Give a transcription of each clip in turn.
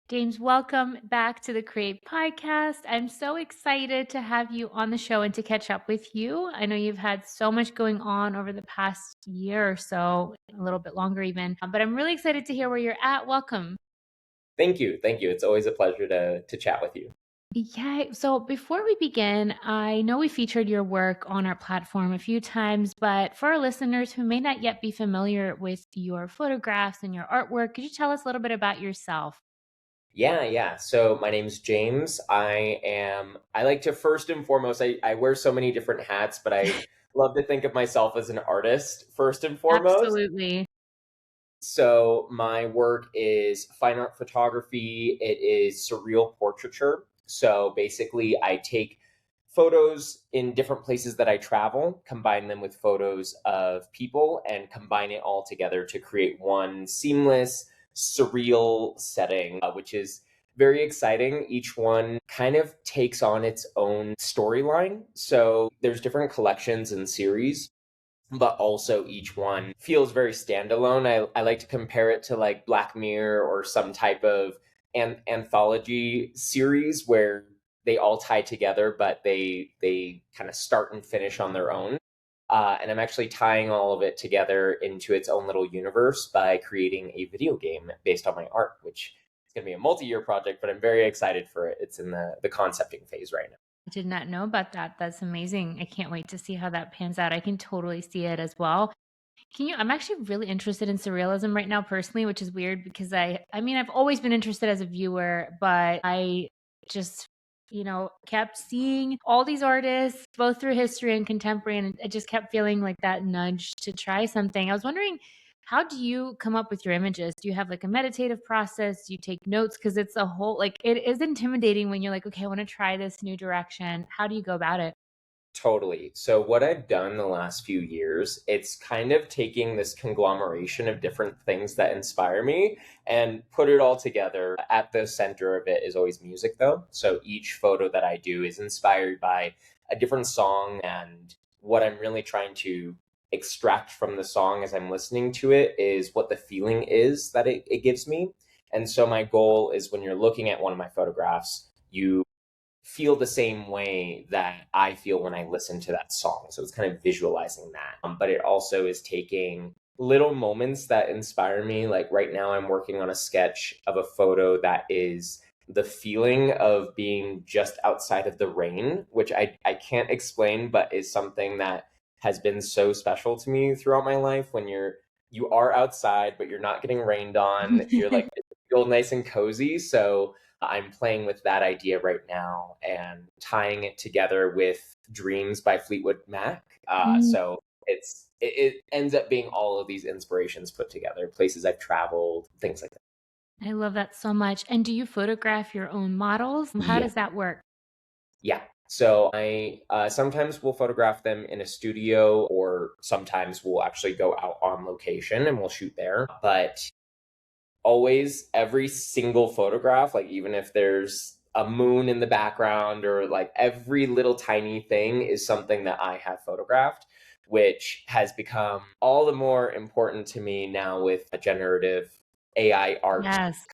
James, welcome back to the Create Podcast. I'm so excited to have you on the show and to catch up with you. I know you've had so much going on over the past year or so, a little bit longer even, but I'm really excited to hear where you're at. Welcome. Thank you. Thank you. It's always a pleasure to chat with you. Yeah, so before we begin, I know we featured your work on our platform a few times, but for our listeners who may not yet be familiar with your photographs and your artwork, could you tell us a little bit about yourself? Yeah. So my name's James. I like to first and foremost, I wear so many different hats, but I love to think of myself as an artist first and foremost. Absolutely. So my work is fine art photography. It is surreal portraiture. So basically, I take photos in different places that I travel, combine them with photos of people, and combine it all together to create one seamless, surreal setting, which is very exciting. Each one kind of takes on its own storyline. So there's different collections and series, but also each one feels very standalone. I like to compare it to like Black Mirror or some type of anthology series where they all tie together, but they kind of start and finish on their own. And I'm actually tying all of it together into its own little universe by creating a video game based on my art, which is going to be a multi-year project, but I'm very excited for it. It's in the concepting phase right now. I did not know about that. That's amazing. I can't wait to see how that pans out. I can totally see it as well. I'm actually really interested in surrealism right now personally, which is weird because I mean, I've always been interested as a viewer, but I just, kept seeing all these artists both through history and contemporary, and I just kept feeling like that nudge to try something. I was wondering, how do you come up with your images? Do you have like a meditative process? Do you take notes? Because it's a whole, like, it is intimidating when you're like, okay, I want to try this new direction. How do you go about it? Totally. So what I've done the last few years, it's kind of taking this conglomeration of different things that inspire me and put it all together. At the center of it is always music though. So each photo that I do is inspired by a different song, and what I'm really trying to extract from the song as I'm listening to it is what the feeling is that it gives me. And so my goal is when you're looking at one of my photographs, you feel the same way that I feel when I listen to that song. So it's kind of visualizing that. But it also is taking little moments that inspire me. Like right now, I'm working on a sketch of a photo that is the feeling of being just outside of the rain, which I can't explain, but is something that has been so special to me throughout my life. When you are outside, but you're not getting rained on, you're like feel nice and cozy. So I'm playing with that idea right now and tying it together with Dreams by Fleetwood Mac. So it ends up being all of these inspirations put together, places I've traveled, things like that. I love that so much. And do you photograph your own models? How Yeah, does that work? yeah. So I sometimes will photograph them in a studio, or sometimes we'll actually go out on location and we'll shoot there. But always, every single photograph, like even if there's a moon in the background or like every little tiny thing, is something that I have photographed, which has become all the more important to me now with a generative AI art Yes.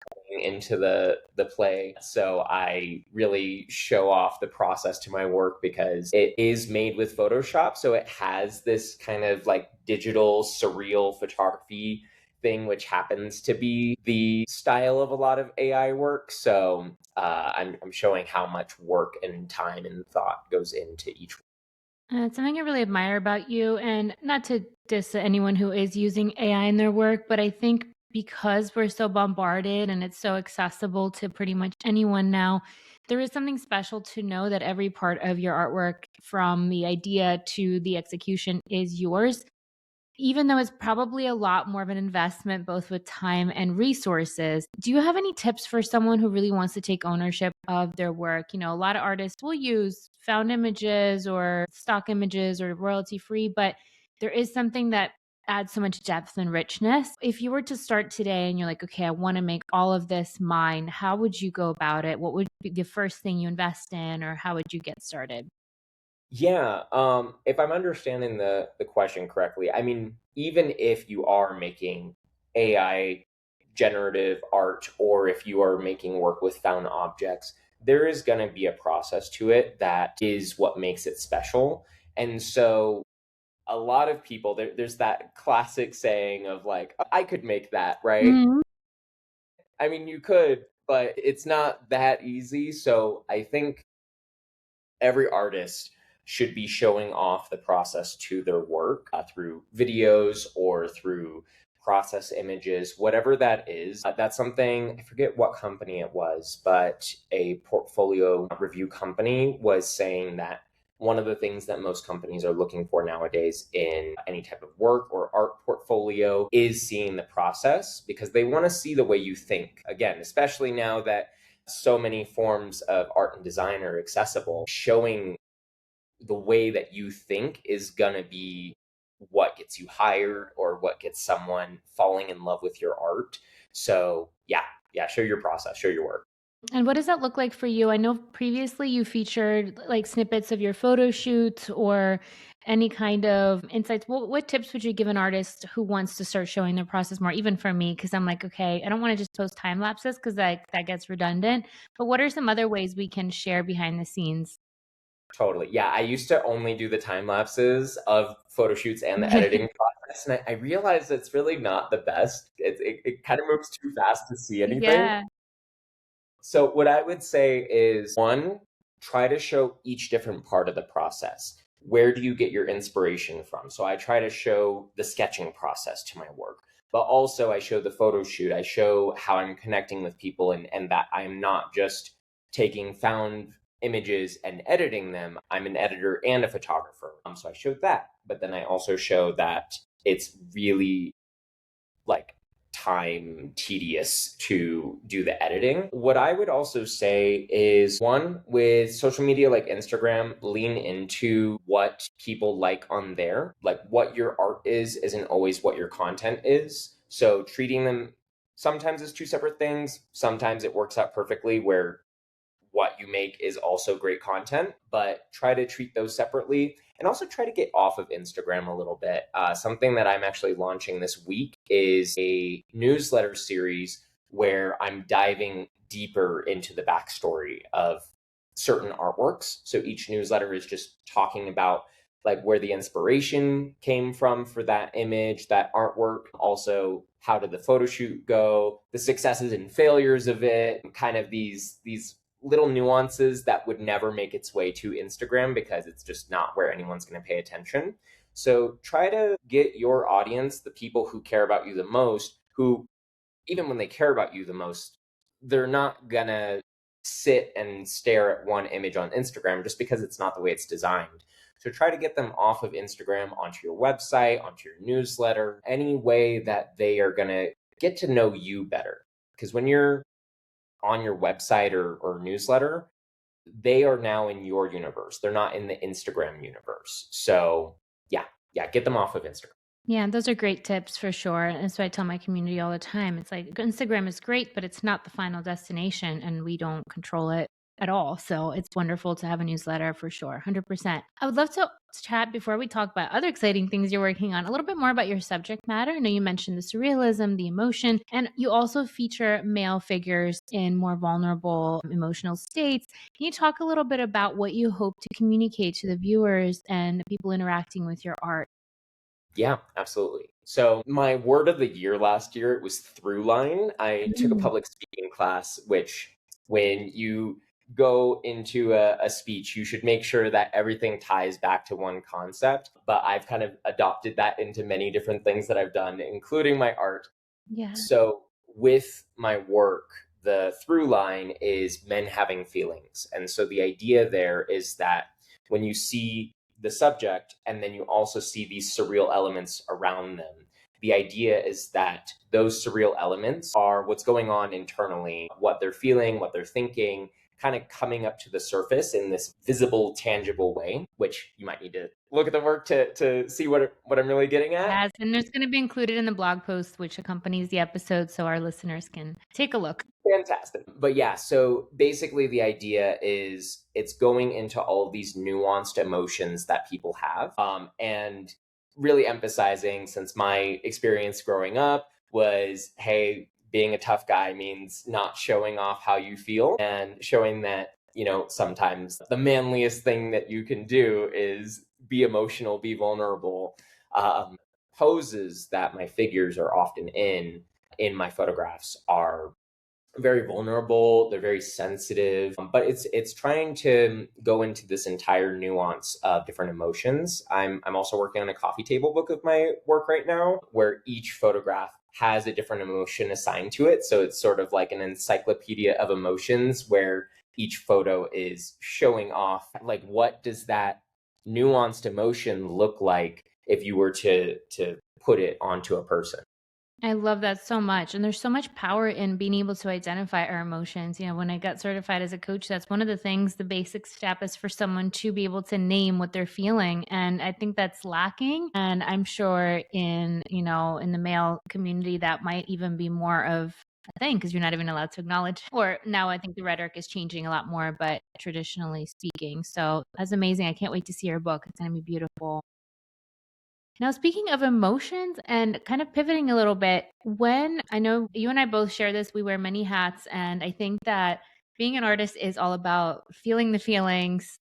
into the play. So I really show off the process to my work because it is made with Photoshop. So it has this kind of like digital surreal photography thing, which happens to be the style of a lot of AI work. So I'm showing how much work and time and thought goes into each one. It's something I really admire about you, and not to diss anyone who is using AI in their work, but I think because we're so bombarded and it's so accessible to pretty much anyone now, there is something special to know that every part of your artwork, from the idea to the execution, is yours. Even though it's probably a lot more of an investment, both with time and resources, do you have any tips for someone who really wants to take ownership of their work? A lot of artists will use found images or stock images or royalty free, but there is something that adds so much depth and richness. If you were to start today and you're like, okay, I want to make all of this mine, how would you go about it? What would be the first thing you invest in, or how would you get started? Yeah, if I'm understanding the question correctly, I mean, even if you are making AI generative art or if you are making work with found objects, there is going to be a process to it that is what makes it special. And so a lot of people, there's that classic saying of like, I could make that, right? Mhm. I mean, you could, but it's not that easy. So I think every artist should be showing off the process to their work through videos or through process images, whatever that is. That's something, I forget what company it was, but a portfolio review company was saying that one of the things that most companies are looking for nowadays in any type of work or art portfolio is seeing the process because they want to see the way you think. Again, especially now that so many forms of art and design are accessible, showing the way that you think is going to be what gets you hired or what gets someone falling in love with your art. So, yeah, show your process, show your work. And what does that look like for you? I know previously you featured like snippets of your photo shoots or any kind of insights. What tips would you give an artist who wants to start showing their process more? Even for me, because I'm like, okay, I don't want to just post time lapses because that gets redundant. But what are some other ways we can share behind the scenes? Totally. Yeah, I used to only do the time lapses of photo shoots and the editing process. And I realized it's really not the best. It kind of moves too fast to see anything. Yeah. So, what I would say is one, try to show each different part of the process. Where do you get your inspiration from? So, I try to show the sketching process to my work, but also I show the photo shoot. I show how I'm connecting with people and that I'm not just taking found images and editing them. I'm an editor and a photographer. So, I showed that. But then I also show that it's really like time tedious to do the editing. What I would also say is one, with social media like Instagram, lean into what people like on there. Like what your art is isn't always what your content is. So treating them sometimes as two separate things. Sometimes it works out perfectly where what you make is also great content, but try to treat those separately and also try to get off of Instagram a little bit. Something that I'm actually launching this week is a newsletter series where I'm diving deeper into the backstory of certain artworks. So each newsletter is just talking about like where the inspiration came from for that image, that artwork. Also, how did the photo shoot go, the successes and failures of it, kind of these little nuances that would never make its way to Instagram because it's just not where anyone's going to pay attention. So try to get your audience, the people who care about you the most, who even when they care about you the most, they're not going to sit and stare at one image on Instagram just because it's not the way it's designed. So try to get them off of Instagram onto your website, onto your newsletter, any way that they are going to get to know you better. Because when you're on your website or newsletter, they are now in your universe. They're not in the Instagram universe. So yeah, get them off of Instagram. Yeah, those are great tips for sure. And that's what I tell my community all the time. It's like Instagram is great, but it's not the final destination and we don't control it at all. So it's wonderful to have a newsletter for sure. 100%. I would love to chat before we talk about other exciting things you're working on, a little bit more about your subject matter. I know you mentioned the surrealism, the emotion, and you also feature male figures in more vulnerable emotional states. Can you talk a little bit about what you hope to communicate to the viewers and people interacting with your art? Yeah, absolutely. So my word of the year last year, it was through line. I took a Mm. public speaking class, which when you go into a speech, you should make sure that everything ties back to one concept. But I've kind of adopted that into many different things that I've done, including my art. Yeah. So with my work, the through line is men having feelings. And so the idea there is that when you see the subject and then you also see these surreal elements around them, the idea is that those surreal elements are what's going on internally, what they're feeling, what they're thinking, kind of coming up to the surface in this visible, tangible way, which you might need to look at the work to see what I'm really getting at. Yes, and there's going to be included in the blog post which accompanies the episode so our listeners can take a look. Fantastic. But yeah, so basically the idea is it's going into all of these nuanced emotions that people have, and really emphasizing, since my experience growing up was, hey, being a tough guy means not showing off how you feel and showing that, sometimes the manliest thing that you can do is be emotional, be vulnerable. Poses that my figures are often in my photographs are very vulnerable, they're very sensitive, but it's trying to go into this entire nuance of different emotions. I'm also working on a coffee table book of my work right now, where each photograph has a different emotion assigned to it. So it's sort of like an encyclopedia of emotions, where each photo is showing off, like, what does that nuanced emotion look like if you were to put it onto a person. I love that so much. And there's so much power in being able to identify our emotions. When I got certified as a coach, that's one of the things, the basic step is for someone to be able to name what they're feeling. And I think that's lacking. And I'm sure in the male community, that might even be more of a thing because you're not even allowed to acknowledge. Or now I think the rhetoric is changing a lot more, but traditionally speaking. So that's amazing. I can't wait to see your book. It's going to be beautiful. Now, speaking of emotions and kind of pivoting a little bit, when I know you and I both share this, we wear many hats. And I think that being an artist is all about feeling the feelings,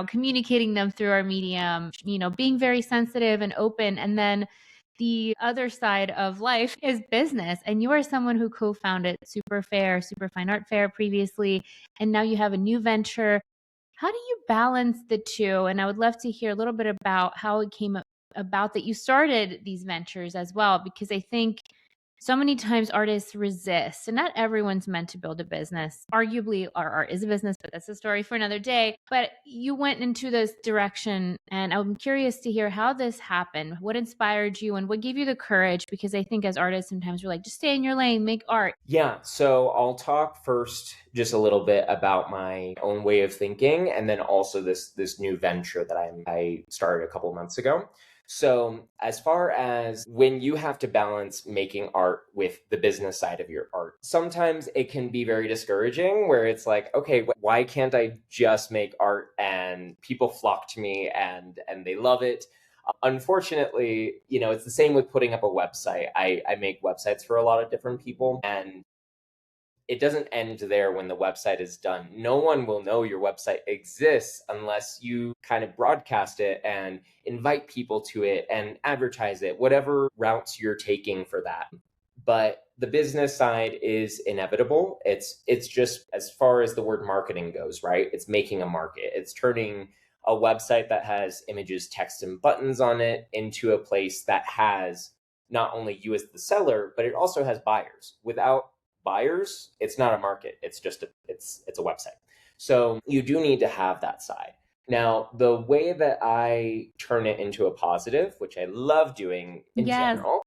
communicating them through our medium, being very sensitive and open. And then the other side of life is business. And you are someone who co founded Super Fair, Super Fine Art Fair previously. And now you have a new venture. How do you balance the two? And I would love to hear a little bit about how it came about that you started these ventures as well, because I think so many times artists resist, and not everyone's meant to build a business. Arguably, our art is a business, but that's a story for another day. But you went into this direction, and I'm curious to hear how this happened. What inspired you, and what gave you the courage? Because I think as artists, sometimes we're like, just stay in your lane, make art. Yeah, so I'll talk first just a little bit about my own way of thinking, and then also this new venture that I started a couple of months ago. So, as far as when you have to balance making art with the business side of your art, sometimes it can be very discouraging, where it's like, okay, why can't I just make art and people flock to me and they love it? Unfortunately, it's the same with putting up a website. I make websites for a lot of different people, and it doesn't end there when the website is done. No one will know your website exists unless you kind of broadcast it and invite people to it and advertise it, whatever routes you're taking for that. But the business side is inevitable. It's just, as far as the word marketing goes, right? It's making a market. It's turning a website that has images, text, and buttons on it into a place that has not only you as the seller, but it also has buyers. Without buyers, it's not a market. It's a website. So you do need to have that side. Now, the way that I turn it into a positive, which I love doing in Yes. general,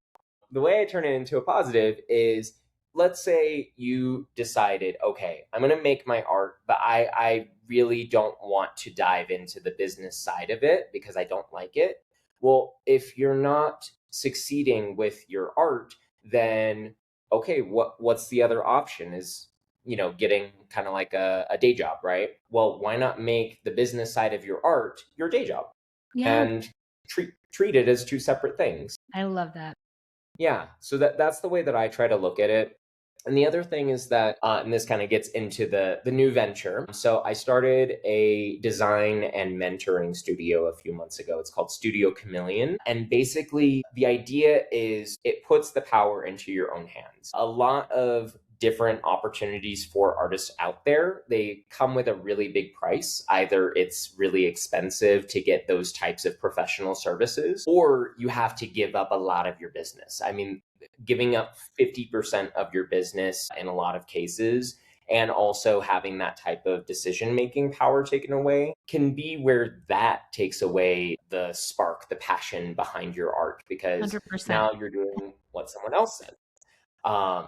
the way I turn it into a positive is, let's say you decided, okay, I'm going to make my art, but I really don't want to dive into the business side of it because I don't like it. Well, if you're not succeeding with your art, then okay, what's the other option? Is getting kind of like a day job, right? Well, why not make the business side of your art your day job Yeah, and treat it as two separate things? I love that. Yeah, so that's the way that I try to look at it. And the other thing is that, and this kind of gets into the new venture. So I started a design and mentoring studio a few months ago. It's called Studio Chameleon. And basically, the idea is it puts the power into your own hands. A lot of different opportunities for artists out there, they come with a really big price. Either it's really expensive to get those types of professional services, or you have to give up a lot of your business. I mean, giving up 50% of your business in a lot of cases, and also having that type of decision making power taken away, can be where that takes away the spark, the passion behind your art, because 100%. now you're doing what someone else said.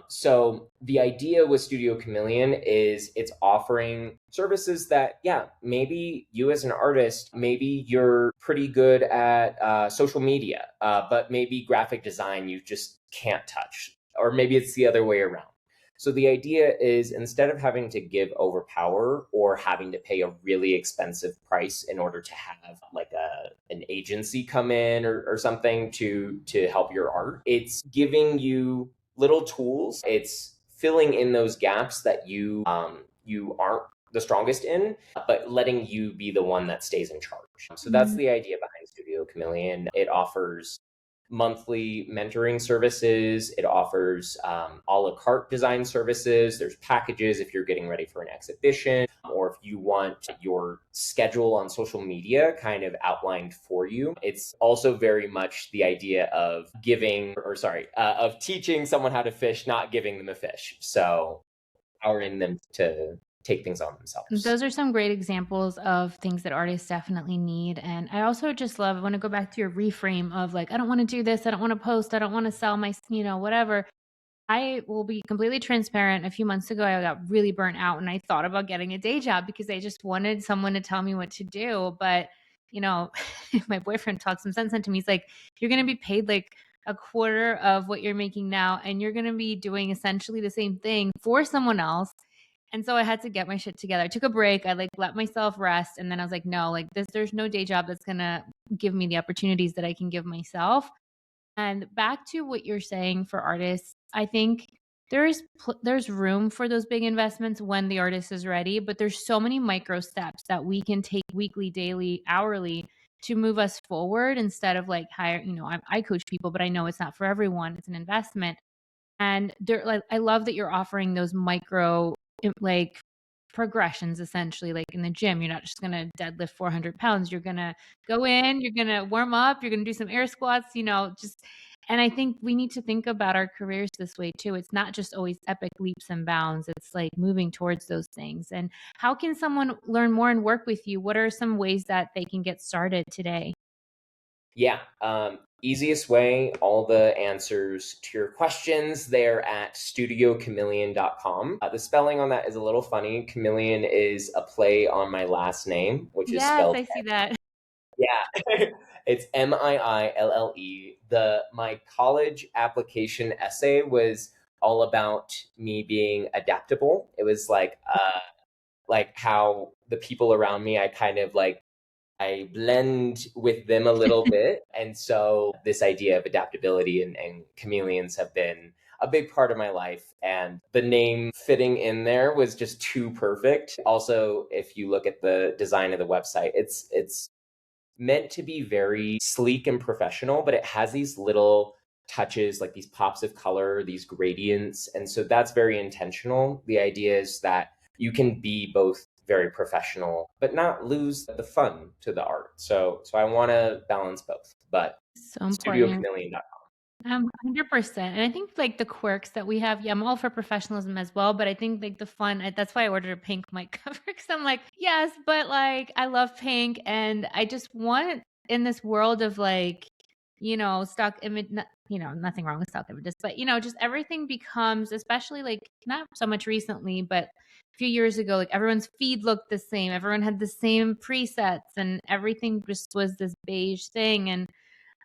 So the idea with Studio Chameleon is it's offering services that, yeah, maybe you as an artist, maybe you're pretty good at social media, but maybe graphic design you just can't touch, or maybe it's the other way around. So the idea is, instead of having to give over power or having to pay a really expensive price in order to have like an agency come in or something to help your art, it's giving you little tools. It's filling in those gaps that you aren't the strongest in, but letting you be the one that stays in charge. So that's Mm. the idea behind Studio Chameleon. It offers monthly mentoring services. It offers a la carte design services. There's packages if you're getting ready for an exhibition, or if you want your schedule on social media kind of outlined for you. It's also very much the idea of of teaching someone how to fish, not giving them a fish. So empowering them to take things on themselves. Those are some great examples of things that artists definitely need. And I also just love, I want to go back to your reframe of like, I don't want to do this. I don't want to post. I don't want to sell my, whatever. I will be completely transparent. A few months ago, I got really burnt out and I thought about getting a day job because I just wanted someone to tell me what to do. But, my boyfriend talked some sense into me. He's like, you're going to be paid like a quarter of what you're making now, and you're going to be doing essentially the same thing for someone else. And so I had to get my shit together. I took a break. I like let myself rest. And then I was like, no, like there's no day job that's going to give me the opportunities that I can give myself. And back to what you're saying for artists, I think there's room for those big investments when the artist is ready, but there's so many micro steps that we can take weekly, daily, hourly to move us forward instead of like hire, I coach people, but I know it's not for everyone. It's an investment. And they're like, I love that you're offering those micro like progressions essentially. Like in the gym, you're not just going to deadlift 400 pounds. You're going to go in, you're going to warm up, you're going to do some air squats, just. And I think we need to think about our careers this way too. It's not just always epic leaps and bounds. It's like moving towards those things. And how can someone learn more and work with you? What are some ways that they can get started today? Yeah, easiest way, all the answers to your questions there at studiochameleon.com. The spelling on that is a little funny. Chameleon is a play on my last name, which is Yes, spelled, I see that. yeah, it's Miille. My college application essay was all about me being adaptable. It was like how the people around me, I blend with them a little bit. And so this idea of adaptability and chameleons have been a big part of my life. And the name fitting in there was just too perfect. Also, if you look at the design of the website, it's meant to be very sleek and professional, but it has these little touches, like these pops of color, these gradients. And so that's very intentional. The idea is that you can be both very professional, but not lose the fun to the art. So I want to balance both. But So important. studiochameleon.com. 100%. And I think like the quirks that we have, yeah, I'm all for professionalism as well, but I think like the fun, that's why I ordered a pink mic cover because I'm like, yes, but like I love pink and I just want in this world of like, stock image, nothing wrong with stock images, but just everything becomes, especially like not so much recently, but a few years ago, like everyone's feed looked the same. Everyone had the same presets and everything just was this beige thing. And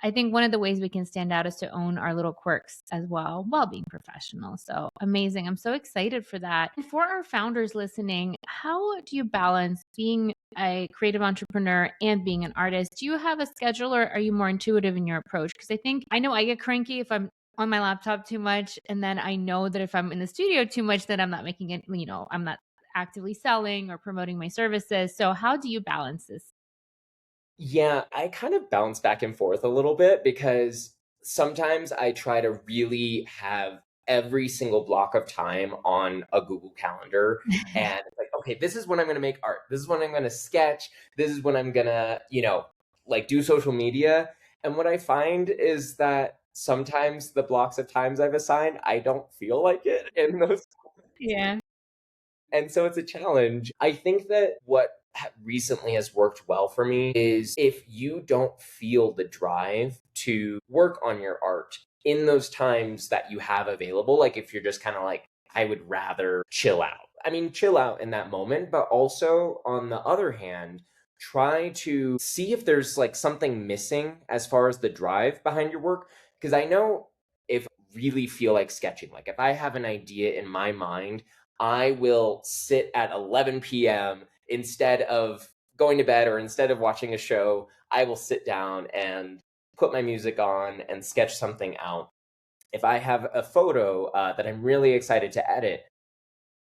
I think one of the ways we can stand out is to own our little quirks as well while being professional. So amazing. I'm so excited for that. And for our founders listening, how do you balance being a creative entrepreneur and being an artist? Do you have a schedule or are you more intuitive in your approach? Because I know I get cranky if I'm on my laptop too much. And then I know that if I'm in the studio too much, then I'm not making it, I'm not actively selling or promoting my services. So how do you balance this? Yeah, I kind of bounce back and forth a little bit because sometimes I try to really have every single block of time on a Google Calendar. And it's like, okay, this is when I'm going to make art. This is when I'm going to sketch. This is when I'm going to, like do social media. And what I find is that sometimes the blocks of times I've assigned, I don't feel like it in those, Yeah. and so it's a challenge. I think that what recently has worked well for me is if you don't feel the drive to work on your art in those times that you have available, like if you're just kind of like, I would rather chill out. I mean, chill out in that moment, but also on the other hand, try to see if there's like something missing as far as the drive behind your work. Because I know if I really feel like sketching, like if I have an idea in my mind, I will sit at 11 p.m. instead of going to bed or instead of watching a show. I will sit down and put my music on and sketch something out. if I have a photo that I'm really excited to edit,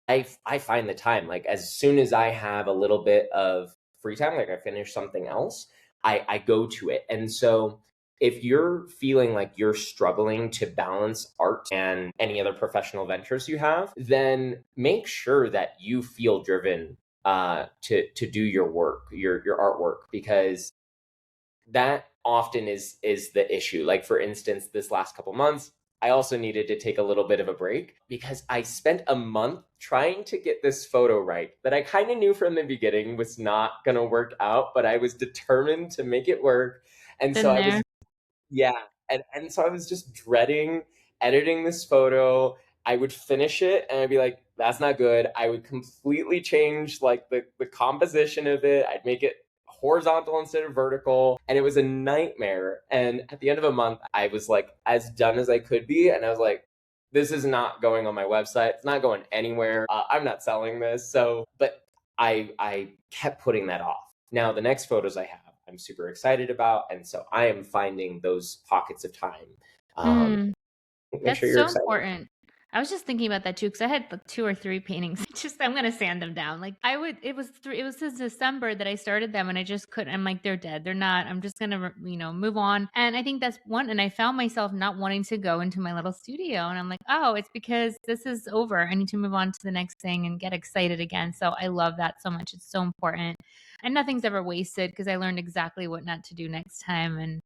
I find the time. Like as soon as I have a little bit of free time, like I finish something else, I go to it. And so if you're feeling like you're struggling to balance art and any other professional ventures you have, then make sure that you feel driven to do your work, your artwork, because that often is the issue. Like for instance, this last couple months, I also needed to take a little bit of a break because I spent a month trying to get this photo right that I kind of knew from the beginning was not going to work out, but I was determined to make it work. And so Been I there. was yeah, and so I was just dreading editing this photo. I would finish it and I'd be like, that's not good. I would completely change like the composition of it. I'd make it horizontal instead of vertical, and it was a nightmare. And at the end of a month, I was like as done as I could be, and I was like, this is not going on my website. It's not going anywhere. I'm not selling this. So, but I kept putting that off. Now the next photos I have, I'm super excited about, and so I am finding those pockets of time. Um, Mm. make sure That's you're so excited. important. I was just thinking about that too because I had like 2 or 3 paintings. Just I'm gonna sand them down. Like I would, it was since December that I started them, and I just couldn't. I'm like, they're dead. They're not. I'm just gonna move on. And I think that's one. And I found myself not wanting to go into my little studio, and I'm like, oh, it's because this is over. I need to move on to the next thing and get excited again. So I love that so much. It's so important, and nothing's ever wasted because I learned exactly what not to do next time. And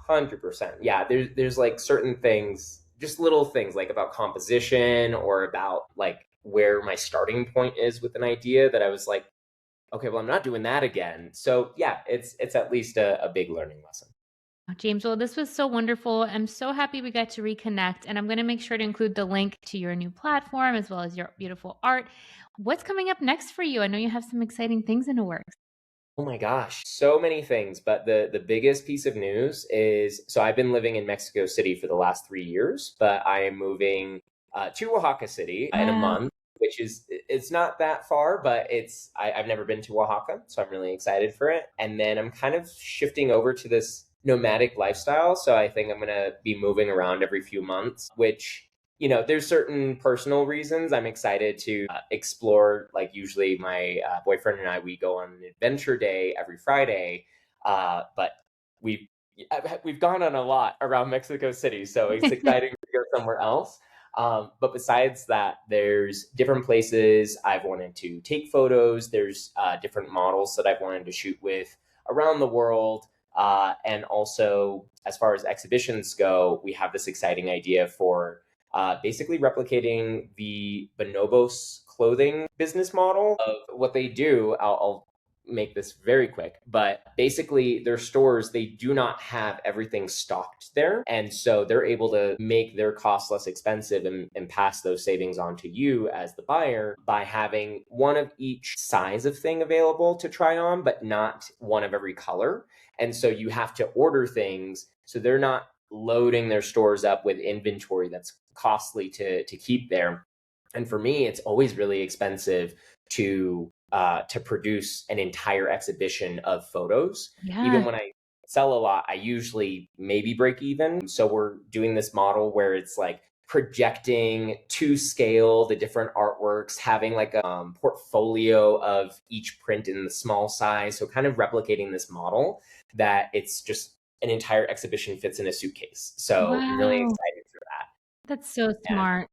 100%. Yeah, there's like certain things, just little things like about composition or about like where my starting point is with an idea that I was like, okay, well, I'm not doing that again. So yeah, it's at least a big learning lesson. Oh, James, well, this was so wonderful. I'm so happy we got to reconnect, and I'm going to make sure to include the link to your new platform as well as your beautiful art. What's coming up next for you? I know you have some exciting things in the works. Oh my gosh, so many things. But the biggest piece of news is so I've been living in Mexico City for the last 3 years, but I am moving to Oaxaca City in a Wow. month, which is it's not that far, but I've never been to Oaxaca, so I'm really excited for it. And then I'm kind of shifting over to this nomadic lifestyle, so I think I'm gonna be moving around every few months, which there's certain personal reasons I'm excited to explore. Like usually my boyfriend and I, we go on an adventure day every Friday, but we've we've gone on a lot around Mexico City, so it's exciting to go somewhere else. But besides that, there's different places I've wanted to take photos. There's different models that I've wanted to shoot with around the world. And also, as far as exhibitions go, we have this exciting idea for basically replicating the Bonobos clothing business model of what they do. I'll make this very quick, but basically their stores, they do not have everything stocked there, and so they're able to make their costs less expensive and pass those savings on to you as the buyer by having one of each size of thing available to try on, but not one of every color. And so you have to order things, so they're not loading their stores up with inventory that's costly to keep there. And for me, it's always really expensive to produce an entire exhibition of photos. Even Yeah. when I sell a lot, I usually maybe break even. So we're doing this model where it's like projecting to scale the different artworks, having like a portfolio of each print in the small size. So kind of replicating this model that it's just an entire exhibition fits in a suitcase. So I'm really Wow. excited for That's so that. And smart.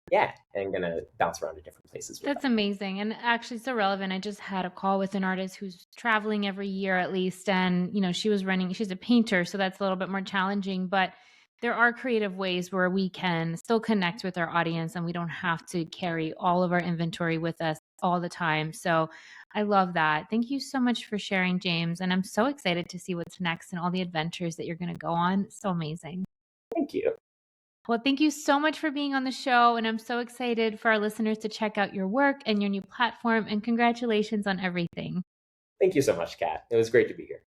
yeah, and gonna bounce around to different places with That's that. amazing. And actually, so relevant. I just had a call with an artist who's traveling every year at least. And, she's a painter. So that's a little bit more challenging. But there are creative ways where we can still connect with our audience and we don't have to carry all of our inventory with us all the time. So I love that. Thank you so much for sharing, James. And I'm so excited to see what's next and all the adventures that you're going to go on. So amazing. Thank you. Well, thank you so much for being on the show. And I'm so excited for our listeners to check out your work and your new platform. And congratulations on everything. Thank you so much, Kat. It was great to be here.